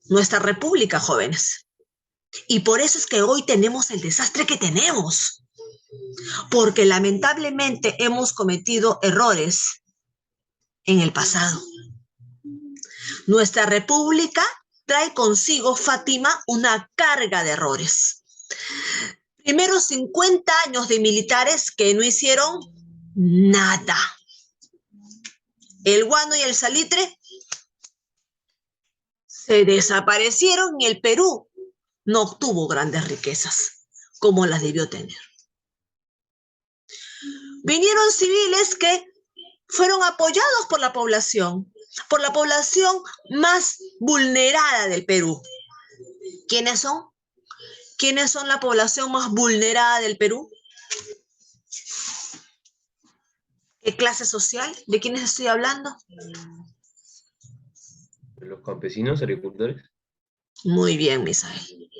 nuestra república, jóvenes. Y por eso es que hoy tenemos el desastre que tenemos. Porque lamentablemente hemos cometido errores en el pasado. Nuestra república trae consigo, Fátima, una carga de errores. Primero 50 años de militares que no hicieron nada. El guano y el salitre se desaparecieron y el Perú no obtuvo grandes riquezas como las debió tener. Vinieron civiles que fueron apoyados por la población más vulnerada del Perú. ¿Quiénes son? ¿Quiénes son la población más vulnerada del Perú? ¿Qué clase social? ¿De quiénes estoy hablando? Los campesinos, agricultores. Muy bien, Misael.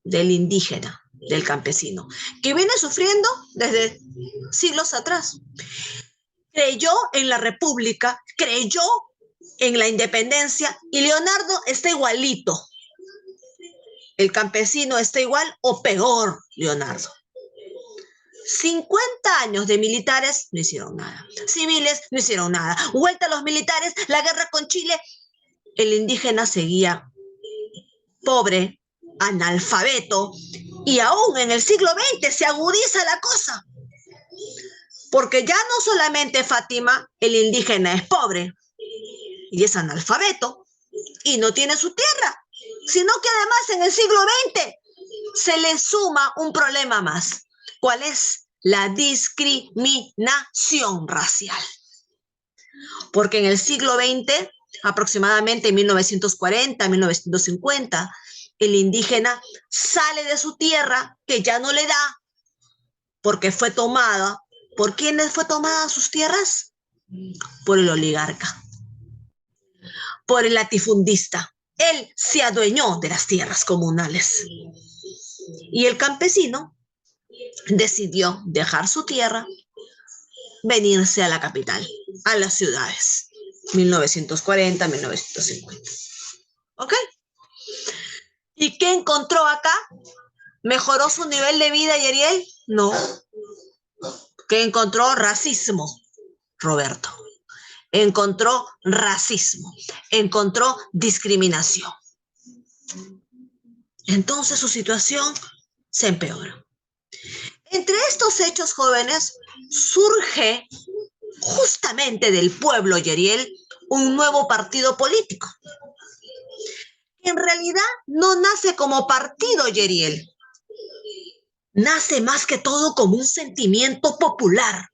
Del indígena, del campesino, que viene sufriendo desde siglos atrás. Creyó en la república, creyó en la independencia y Leonardo está igualito. El campesino está igual o peor, Leonardo. 50 años de militares no hicieron nada. Civiles no hicieron nada. Vuelta a los militares, la guerra con Chile. El indígena seguía pobre, analfabeto, y aún en el siglo XX se agudiza la cosa. Porque ya no solamente, Fátima, el indígena es pobre y es analfabeto y no tiene su tierra, sino que además en el siglo XX se le suma un problema más. ¿Cuál es? La discriminación racial. Porque en el siglo XX, aproximadamente en 1940, 1950, el indígena sale de su tierra, que ya no le da, porque fue tomada. ¿Por quiénes fue tomada sus tierras? Por el oligarca, por el latifundista. Él se adueñó de las tierras comunales. Y el campesino decidió dejar su tierra, venirse a la capital, a las ciudades. 1940, 1950. ¿Ok? ¿Y qué encontró acá? ¿Mejoró su nivel de vida, Yeriel? No. ¿Qué encontró? Racismo, Roberto. Encontró racismo, encontró discriminación. Entonces su situación se empeora. Entre estos hechos, jóvenes, surge justamente del pueblo, Yeriel, un nuevo partido político. En realidad no nace como partido, Yeriel. Nace más que todo como un sentimiento popular.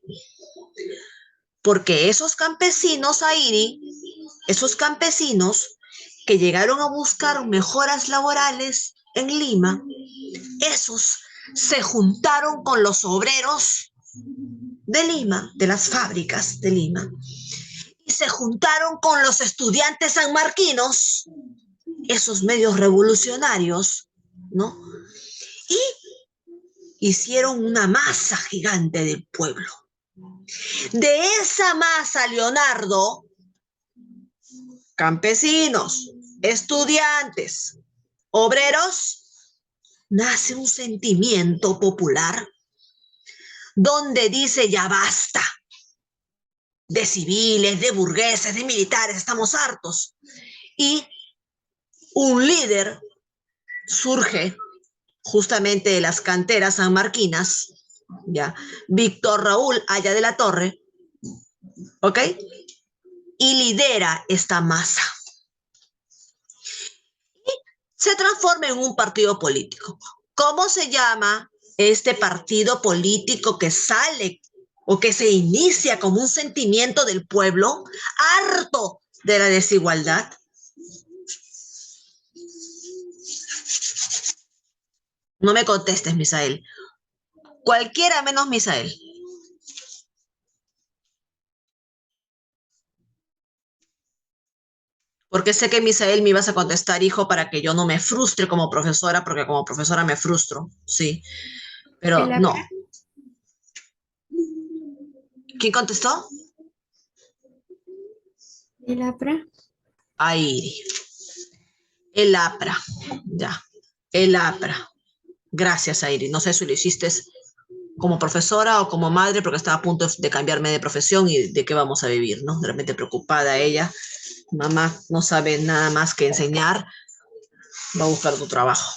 Porque esos campesinos, Airi, esos campesinos que llegaron a buscar mejoras laborales en Lima, esos se juntaron con los obreros de Lima, de las fábricas de Lima, y se juntaron con los estudiantes sanmarquinos, esos medios revolucionarios, ¿no? Y hicieron una masa gigante del pueblo. De esa masa, Leonardo, campesinos, estudiantes, obreros, nace un sentimiento popular donde dice ya basta de civiles, de burgueses, de militares, estamos hartos. Y un líder surge justamente de las canteras sanmarquinas, ya, Víctor Raúl Haya de la Torre, ¿ok? Y lidera esta masa. Y se transforma en un partido político. ¿Cómo se llama este partido político que sale o que se inicia como un sentimiento del pueblo harto de la desigualdad? No me contestes, Misael. Cualquiera menos Misael. Porque sé que Misael me ibas a contestar, hijo, para que yo no me frustre como profesora, porque como profesora me frustro, sí. Pero ¿El no. APRA? ¿Quién contestó? ¿El APRA? Airi. El APRA, ya, el APRA. Gracias, Airi. No sé si lo hiciste como profesora o como madre, porque estaba a punto de cambiarme de profesión y de qué vamos a vivir, ¿no? De repente preocupada ella. Mamá no sabe nada más que enseñar, va a buscar tu trabajo.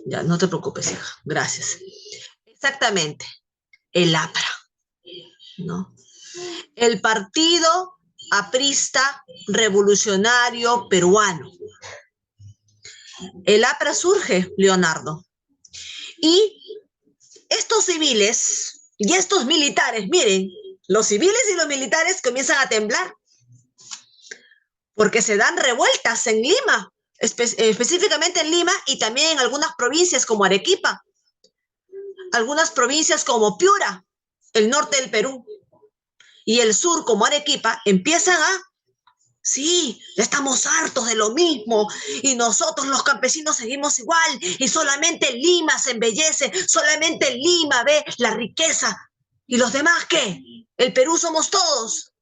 Ya, no te preocupes, hija. Gracias. Exactamente, el APRA, ¿no? El Partido Aprista Revolucionario Peruano. El APRA surge, Leonardo. Y estos civiles y estos militares, miren, los civiles y los militares comienzan a temblar porque se dan revueltas en Lima, específicamente en Lima y también en algunas provincias como Arequipa, algunas provincias como Piura, el norte del Perú, y el sur como Arequipa, empiezan a, sí, estamos hartos de lo mismo y nosotros los campesinos seguimos igual y solamente Lima se embellece, solamente Lima ve la riqueza y los demás ¿qué? El Perú somos todos.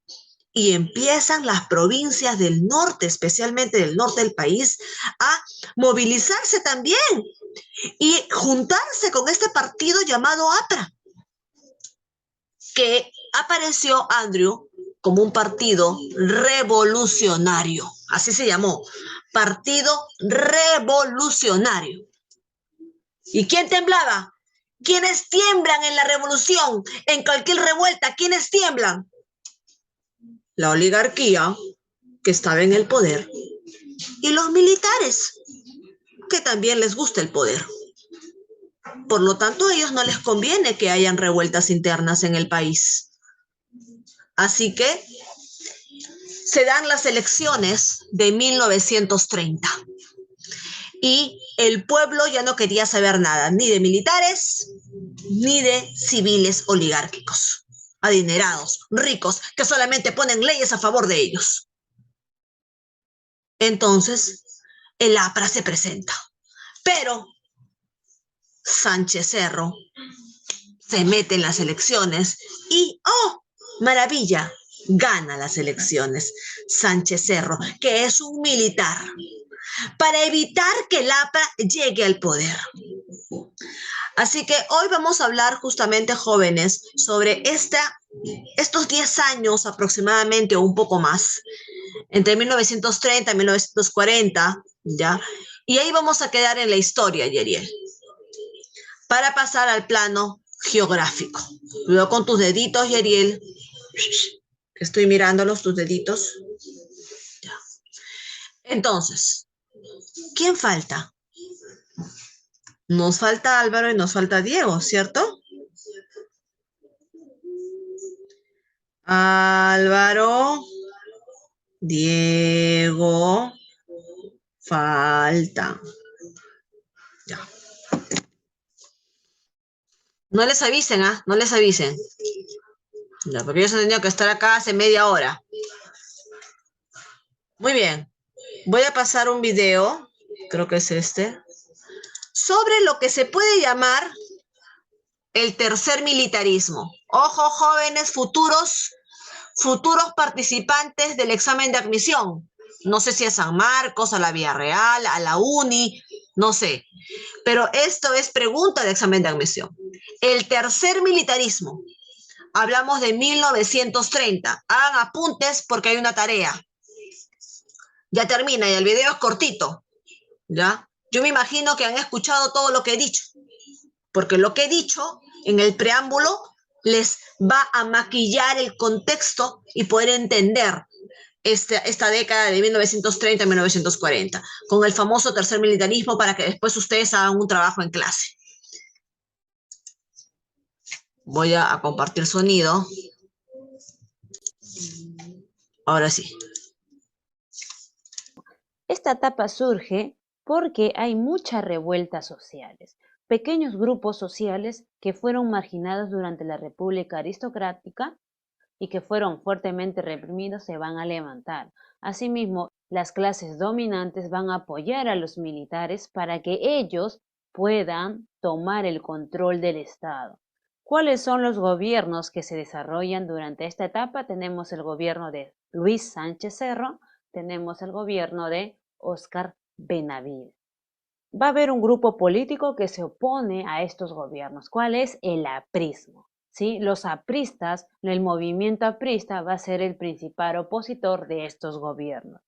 Y empiezan las provincias del norte, especialmente del norte del país, a movilizarse también y juntarse con este partido llamado APRA, que apareció, Andrew, como un partido revolucionario. Así se llamó, Partido Revolucionario. ¿Y quién temblaba? ¿Quiénes tiemblan en la revolución? En cualquier revuelta, ¿quiénes tiemblan? La oligarquía, que estaba en el poder, y los militares, que también les gusta el poder. Por lo tanto, a ellos no les conviene que hayan revueltas internas en el país. Así que se dan las elecciones de 1930 y el pueblo ya no quería saber nada, ni de militares, ni de civiles oligárquicos, adinerados, ricos, que solamente ponen leyes a favor de ellos. Entonces, el APRA se presenta, pero Sánchez Cerro se mete en las elecciones y, ¡oh, maravilla!, gana las elecciones. Sánchez Cerro, que es un militar, para evitar que el APRA llegue al poder. Así que hoy vamos a hablar justamente, jóvenes, sobre estos 10 años aproximadamente o un poco más, entre 1930 y 1940, ¿ya? Y ahí vamos a quedar en la historia, Yeriel, para pasar al plano geográfico. Luego con tus deditos, Yeriel, estoy mirándolos, tus deditos. Ya. Entonces, ¿quién falta? Nos falta Álvaro y nos falta Diego, ¿cierto? Álvaro, Diego, falta. Ya. No les avisen, ¿ah? No les avisen. Ya, porque ellos han tenido que estar acá hace media hora. Muy bien. Voy a pasar un video, creo que es este, sobre lo que se puede llamar el tercer militarismo. Ojo, jóvenes futuros participantes del examen de admisión. No sé si a San Marcos, a la Villarreal, a la Uni, no sé. Pero esto es pregunta de examen de admisión. El tercer militarismo. Hablamos de 1930. Hagan apuntes porque hay una tarea. Ya termina y el video es cortito. ¿Ya? Yo me imagino que han escuchado todo lo que he dicho. Porque lo que he dicho en el preámbulo les va a maquillar el contexto y poder entender esta década de 1930 a 1940, con el famoso tercer militarismo para que después ustedes hagan un trabajo en clase. Voy a compartir sonido. Ahora sí. Esta etapa surge porque hay muchas revueltas sociales, pequeños grupos sociales que fueron marginados durante la República Aristocrática y que fueron fuertemente reprimidos se van a levantar. Asimismo, las clases dominantes van a apoyar a los militares para que ellos puedan tomar el control del Estado. ¿Cuáles son los gobiernos que se desarrollan durante esta etapa? Tenemos el gobierno de Luis Sánchez Cerro, tenemos el gobierno de Óscar Benavides. Va a haber un grupo político que se opone a estos gobiernos. ¿Cuál es? El aprismo. ¿Sí? Los apristas, el movimiento aprista va a ser el principal opositor de estos gobiernos.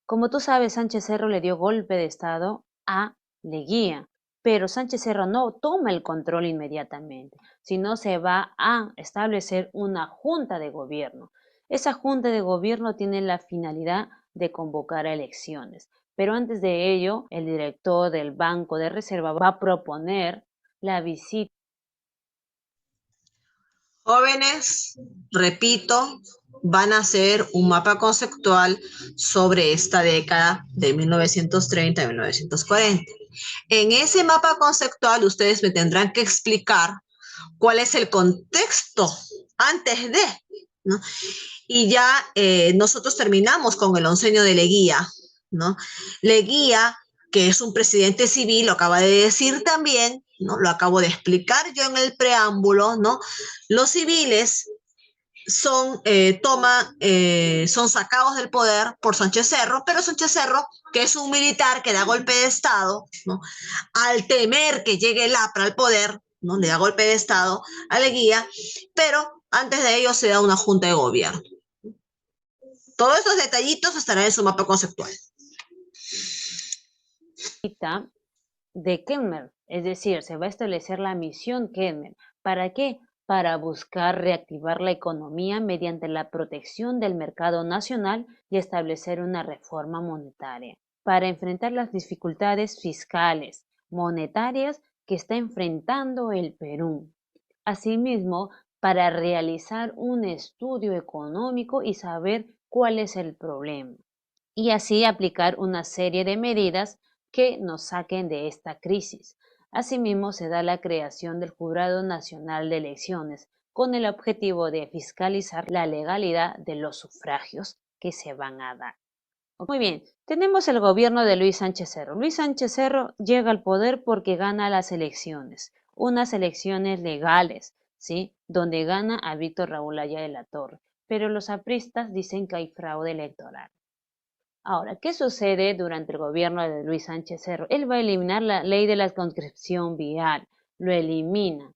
Como tú sabes, Sánchez Cerro le dio golpe de estado a Leguía, pero Sánchez Cerro no toma el control inmediatamente, sino se va a establecer una junta de gobierno. Esa junta de gobierno tiene la finalidad de convocar a elecciones, pero antes de ello, el director del Banco de Reserva va a proponer la visita. Jóvenes, repito, van a hacer un mapa conceptual sobre esta década de 1930 a 1940. En ese mapa conceptual ustedes me tendrán que explicar cuál es el contexto antes de, ¿no? Y ya nosotros terminamos con el oncenio de Leguía, ¿no? Leguía, que es un presidente civil, lo acaba de decir también, ¿no? Lo acabo de explicar yo en el preámbulo, ¿no? Los civiles son, son sacados del poder por Sánchez Cerro, pero Sánchez Cerro, que es un militar que da golpe de Estado, ¿no? Al temer que llegue el APRA al poder, ¿no? Le da golpe de Estado a Leguía, pero antes de ello se da una junta de gobierno. Todos esos detallitos estarán en su mapa conceptual. De Kemmer, es decir, se va a establecer la misión Kemmer. ¿Para qué? Para buscar reactivar la economía mediante la protección del mercado nacional y establecer una reforma monetaria, para enfrentar las dificultades fiscales, monetarias que está enfrentando el Perú. Asimismo, para realizar un estudio económico y saber cuál es el problema, y así aplicar una serie de medidas que nos saquen de esta crisis. Asimismo, se da la creación del Jurado Nacional de Elecciones con el objetivo de fiscalizar la legalidad de los sufragios que se van a dar. Muy bien, tenemos el gobierno de Luis Sánchez Cerro. Luis Sánchez Cerro llega al poder porque gana las elecciones, unas elecciones legales, ¿sí? Donde gana a Víctor Raúl Haya de la Torre, pero los apristas dicen que hay fraude electoral. Ahora, ¿qué sucede durante el gobierno de Luis Sánchez Cerro? Él va a eliminar la ley de la conscripción vial, lo elimina.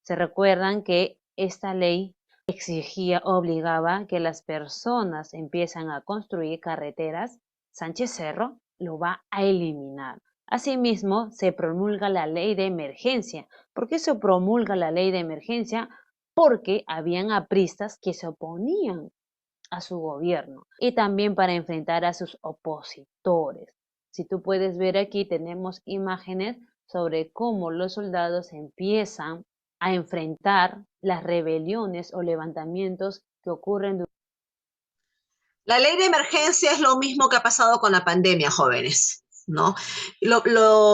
Se recuerdan que esta ley exigía, obligaba que las personas empiezan a construir carreteras. Sánchez Cerro lo va a eliminar. Asimismo, se promulga la ley de emergencia. ¿Por qué se promulga la ley de emergencia? Porque habían apristas que se oponían a su gobierno y también para enfrentar a sus opositores. Si tú puedes ver aquí, tenemos imágenes sobre cómo los soldados empiezan a enfrentar las rebeliones o levantamientos que ocurren. La ley de emergencia es lo mismo que ha pasado con la pandemia, jóvenes, ¿no?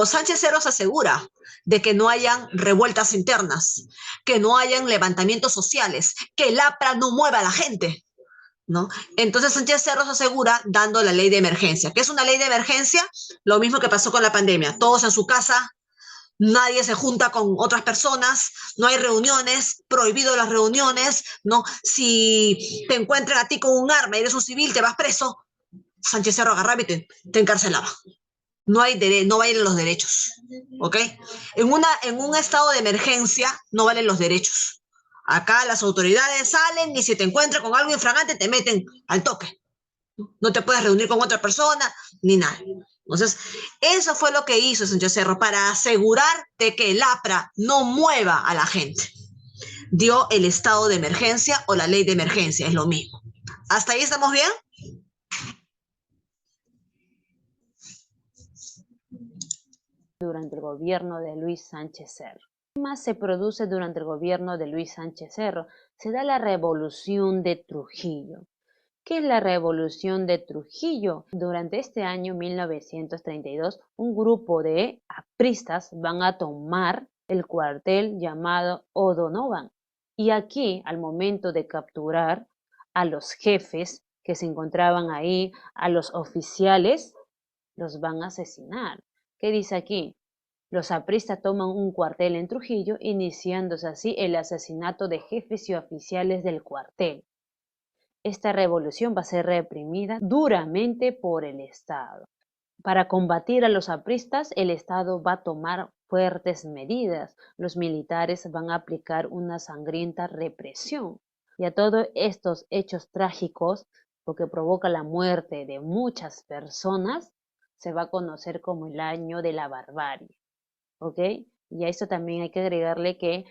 Sánchez Cerro se asegura de que no hayan revueltas internas, que no hayan levantamientos sociales, que el APRA no mueva a la gente, ¿no? Entonces Sánchez Cerro se asegura dando la ley de emergencia. ¿Qué es una ley de emergencia? Lo mismo que pasó con la pandemia. Todos en su casa, nadie se junta con otras personas, no hay reuniones, prohibido las reuniones, ¿no? Si te encuentran a ti con un arma y eres un civil, te vas preso, Sánchez Cerro agarraba y te encarcelaba. No valen los derechos, ¿ok? En un estado de emergencia no valen los derechos. Acá las autoridades salen y si te encuentran con algo infragante te meten al toque. No te puedes reunir con otra persona ni nada. Entonces, eso fue lo que hizo Sánchez Cerro para asegurar de que el APRA no mueva a la gente. Dio el estado de emergencia o la ley de emergencia, es lo mismo. ¿Hasta ahí estamos bien? Durante el gobierno de Luis Sánchez Cerro. ¿Qué más se produce durante el gobierno de Luis Sánchez Cerro? Se da la revolución de Trujillo. ¿Qué es la revolución de Trujillo? Durante este año 1932, un grupo de apristas van a tomar el cuartel llamado O'Donovan. Y aquí, al momento de capturar a los jefes que se encontraban ahí, a los oficiales, los van a asesinar. ¿Qué dice aquí? Los apristas toman un cuartel en Trujillo, iniciándose así el asesinato de jefes y oficiales del cuartel. Esta revolución va a ser reprimida duramente por el Estado. Para combatir a los apristas, el Estado va a tomar fuertes medidas. Los militares van a aplicar una sangrienta represión. Y a todos estos hechos trágicos, lo que provoca la muerte de muchas personas, se va a conocer como el año de la barbarie. ¿Ok? Y a esto también hay que agregarle que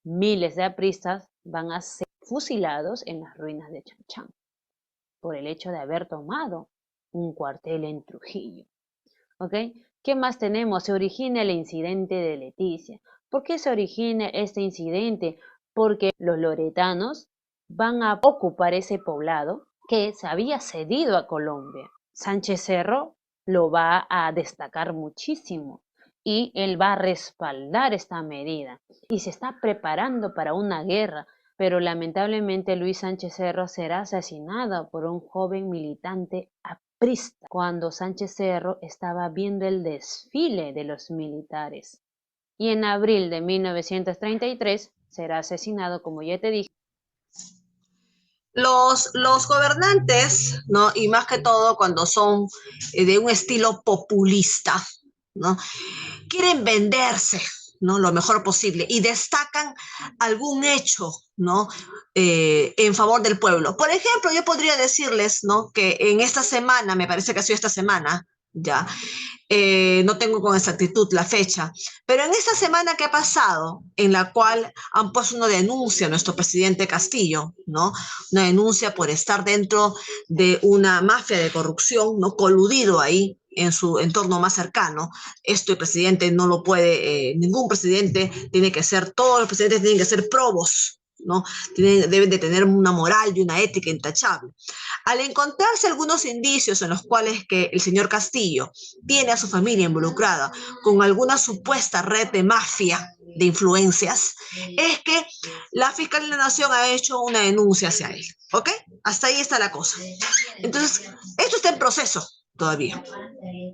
miles de apristas van a ser fusilados en las ruinas de Chanchán por el hecho de haber tomado un cuartel en Trujillo. ¿Ok? ¿Qué más tenemos? Se origina el incidente de Leticia. ¿Por qué se origina este incidente? Porque los loretanos van a ocupar ese poblado que se había cedido a Colombia. Sánchez Cerro lo va a destacar muchísimo y él va a respaldar esta medida y se está preparando para una guerra, pero lamentablemente Luis Sánchez Cerro será asesinado por un joven militante aprista cuando Sánchez Cerro estaba viendo el desfile de los militares. Y en abril de 1933 será asesinado, como ya te dije. Los gobernantes, ¿no? Y más que todo cuando son de un estilo populista, ¿no? Quieren venderse, ¿no? Lo mejor posible y destacan algún hecho, ¿no? En favor del pueblo. Por ejemplo, yo podría decirles, ¿no? Que en esta semana, me parece que ha sido esta semana, ya, no tengo con exactitud la fecha, pero en esta semana que ha pasado, en la cual han puesto una denuncia a nuestro presidente Castillo, ¿no? Una denuncia por estar dentro de una mafia de corrupción, ¿no? Coludido ahí en su entorno más cercano. Esto el presidente no lo puede, ningún presidente tiene que ser, todos los presidentes tienen que ser probos, ¿no? Deben de tener una moral y una ética intachable. Al encontrarse algunos indicios en los cuales que el señor Castillo tiene a su familia involucrada con alguna supuesta red de mafia de influencias, es que la Fiscalía de la Nación ha hecho una denuncia hacia él. ¿Ok? Hasta ahí está la cosa. Entonces, esto está en proceso todavía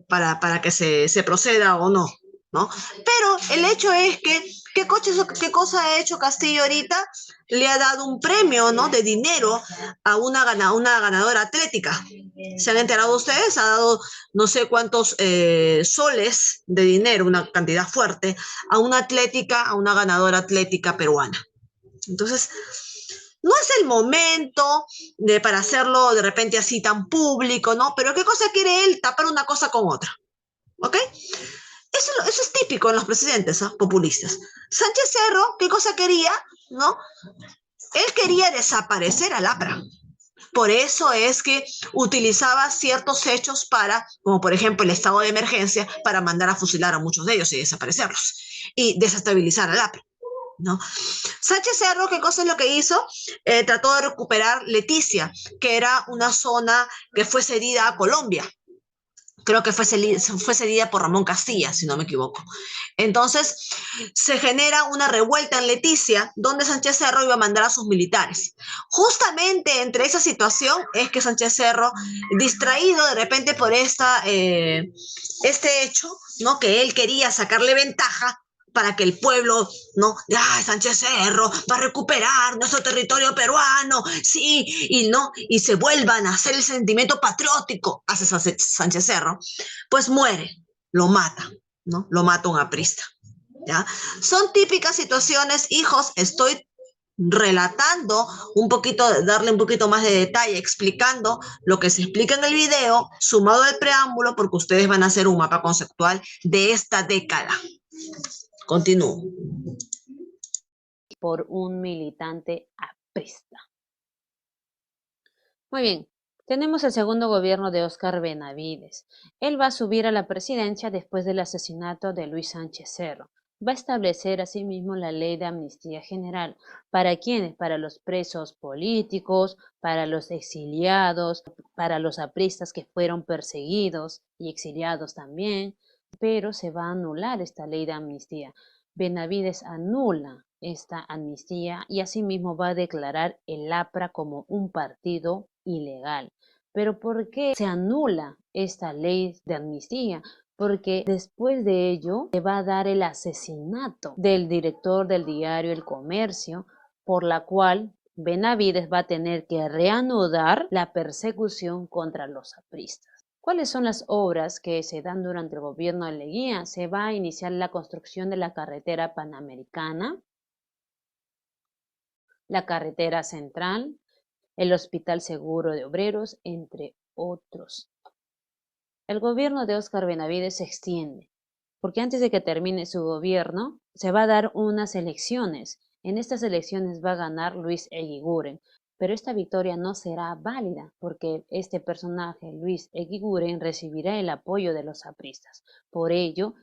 para que se proceda o no, ¿no? Pero el hecho es que, ¿qué cosa ha hecho Castillo ahorita? Le ha dado un premio, ¿no? De dinero a una ganadora atlética. ¿Se han enterado ustedes? Ha dado no sé cuántos soles de dinero, una cantidad fuerte, a una ganadora atlética peruana. Entonces, no es el momento para hacerlo de repente así tan público, ¿no? Pero ¿qué cosa quiere él? Tapar una cosa con otra. ¿Ok? Eso es típico en los presidentes, ¿eh? Populistas. Sánchez Cerro, ¿qué cosa quería? ¿No? Él quería desaparecer al APRA. Por eso es que utilizaba ciertos hechos para, como por ejemplo el estado de emergencia, para mandar a fusilar a muchos de ellos y desaparecerlos y desestabilizar al APRA. ¿No? Sánchez Cerro, ¿qué cosa es lo que hizo? Trató de recuperar Leticia, que era una zona que fue cedida a Colombia. Creo que fue cedida por Ramón Castilla, si no me equivoco. Entonces, se genera una revuelta en Leticia, donde Sánchez Cerro iba a mandar a sus militares. Justamente entre esa situación es que Sánchez Cerro, distraído de repente por este hecho, ¿no? Que él quería sacarle ventaja, para que el pueblo, ¿no? De, ay, Sánchez Cerro va a recuperar nuestro territorio peruano, sí, y no, y se vuelvan a hacer el sentimiento patriótico hace Sánchez Cerro, pues muere, lo mata, ¿no? Lo mata un aprista, ¿ya? Son típicas situaciones, hijos, estoy relatando un poquito, darle un poquito más de detalle, explicando lo que se explica en el video, sumado al preámbulo, porque ustedes van a hacer un mapa conceptual de esta década. Continúo. Por un militante aprista. Muy bien, tenemos el segundo gobierno de Óscar Benavides. Él va a subir a la presidencia después del asesinato de Luis Sánchez Cerro. Va a establecer asimismo la ley de amnistía general. ¿Para quiénes? Para los presos políticos, para los exiliados, para los apristas que fueron perseguidos y exiliados también, pero se va a anular esta ley de amnistía. Benavides anula esta amnistía y asimismo va a declarar el APRA como un partido ilegal. Pero ¿por qué se anula esta ley de amnistía? Porque después de ello se va a dar el asesinato del director del diario El Comercio, por la cual Benavides va a tener que reanudar la persecución contra los apristas. ¿Cuáles son las obras que se dan durante el gobierno de Leguía? Se va a iniciar la construcción de la carretera panamericana, la carretera central, el Hospital Seguro de Obreros, entre otros. El gobierno de Óscar Benavides se extiende, porque antes de que termine su gobierno, se va a dar unas elecciones. En estas elecciones va a ganar Luis Eguiguren, pero esta victoria no será válida, porque este personaje, Luis Eguiguren, recibirá el apoyo de los apristas. Por ello,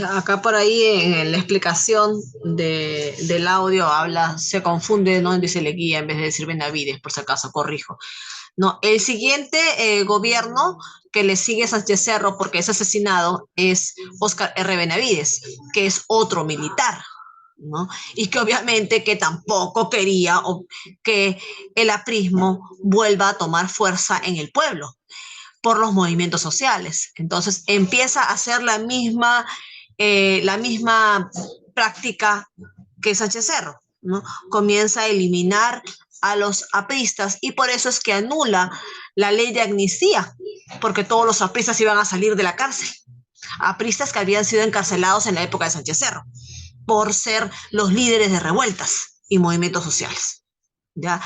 Acá por ahí en la explicación del audio habla, se confunde, ¿no? Dice Leguía en vez de decir Benavides, por si acaso, corrijo. No, el siguiente gobierno que le sigue a Sánchez Cerro, porque es asesinado, es Óscar R. Benavides, que es otro militar, ¿no? Y que obviamente que tampoco quería que el aprismo vuelva a tomar fuerza en el pueblo por los movimientos sociales. Entonces empieza a hacer la misma práctica que Sánchez Cerro, ¿no? Comienza a eliminar a los apristas y por eso es que anula la ley de amnistía, porque todos los apristas iban a salir de la cárcel. Apristas que habían sido encarcelados en la época de Sánchez Cerro por ser los líderes de revueltas y movimientos sociales. ¿Ya?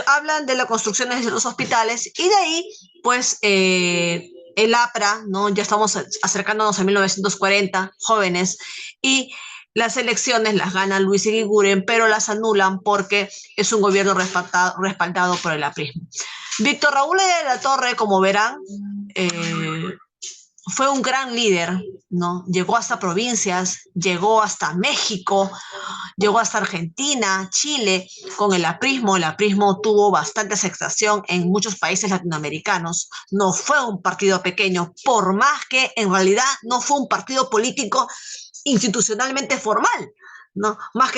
Hablan de las construcciones de los hospitales y de ahí, pues, el APRA, ¿no? Ya estamos acercándonos a 1940, jóvenes, y las elecciones las gana Luis Eguiguren, pero las anulan porque es un gobierno respaldado por el aprismo. Víctor Raúl de la Torre, como verán, fue un gran líder, ¿no? Llegó hasta provincias, llegó hasta México, llegó hasta Argentina, Chile, con el aprismo. El aprismo tuvo bastante aceptación en muchos países latinoamericanos. No fue un partido pequeño, por más que en realidad no fue un partido político institucionalmente formal, ¿no? Más que